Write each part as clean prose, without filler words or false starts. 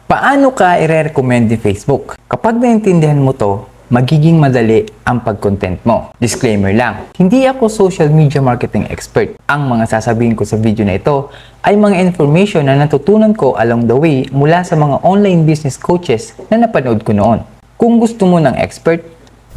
Paano ka i-recommend ni Facebook? Kapag naintindihan mo to, magiging madali ang pag-content mo. Disclaimer lang, hindi ako social media marketing expert. Ang mga sasabihin ko sa video na ito ay mga information na natutunan ko along the way mula sa mga online business coaches na napanood ko noon. Kung gusto mo ng expert,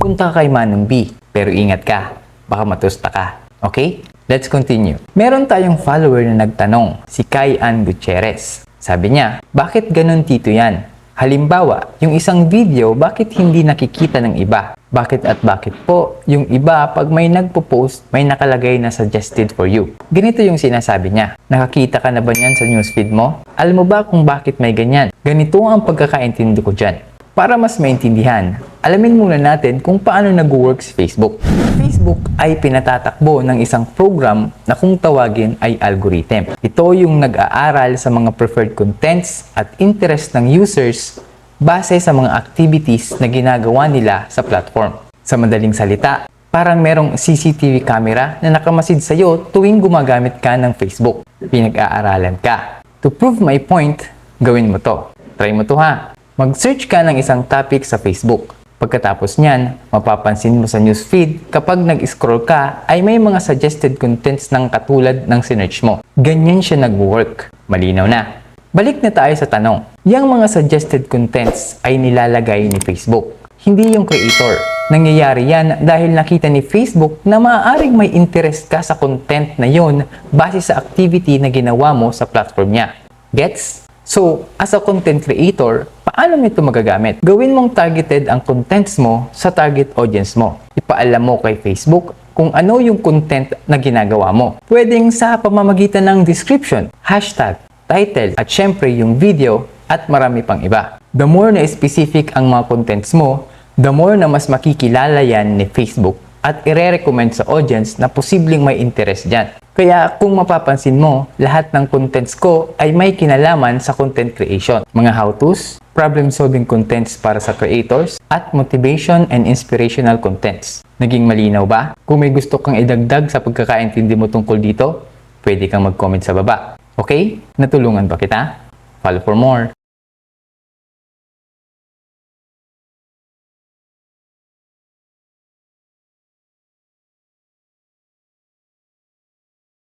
punta ka kay Manong B. Pero ingat ka, baka matusta ka. Okay? Let's continue. Meron tayong follower na nagtanong, si Kai Ann Gutierrez. Sabi niya, bakit ganun Tito yan? Halimbawa, yung isang video, bakit hindi nakikita ng iba? Bakit at bakit po? Yung iba, pag may nagpo-post, may nakalagay na suggested for you. Ganito yung sinasabi niya. Nakakita ka na ba niyan sa newsfeed mo? Alam mo ba kung bakit may ganyan? Ganito ang pagkakaintindi ko dyan. Para mas maintindihan, alamin muna natin kung paano nag-work si Facebook. Facebook ay pinatatakbo ng isang program na kung tawagin ay algorithm. Ito yung nag-aaral sa mga preferred contents at interest ng users base sa mga activities na ginagawa nila sa platform. Sa madaling salita, parang merong CCTV camera na nakamasid sa'yo tuwing gumagamit ka ng Facebook. Pinag-aaralan ka. To prove my point, gawin mo to. Try mo to ha. Mag-search ka ng isang topic sa Facebook. Pagkatapos niyan, mapapansin mo sa newsfeed kapag nag-scroll ka ay may mga suggested contents ng katulad ng sinearch mo. Ganyan siya nag-work. Malinaw na. Balik na tayo sa tanong. Yang mga suggested contents ay nilalagay ni Facebook, hindi yung creator. Nangyayari yan dahil nakita ni Facebook na maaaring may interest ka sa content na yon base sa activity na ginawa mo sa platform niya. Gets? So, as a content creator, paano mo ito magagamit? Gawin mong targeted ang contents mo sa target audience mo. Ipaalam mo kay Facebook kung ano yung content na ginagawa mo. Pwedeng sa pamamagitan ng description, hashtag, title, at syempre yung video at marami pang iba. The more na specific ang mga contents mo, the more na mas makikilala yan ni Facebook at ire-recommend sa audience na posibleng may interest dyan. Kaya kung mapapansin mo, lahat ng contents ko ay may kinalaman sa content creation. Mga how-tos, problem-solving contents para sa creators, at motivation and inspirational contents. Naging malinaw ba? Kung may gusto kang idagdag sa pagkakaintindi mo tungkol dito, pwede kang mag-comment sa baba. Okay? Natulungan ba kita? Follow for more.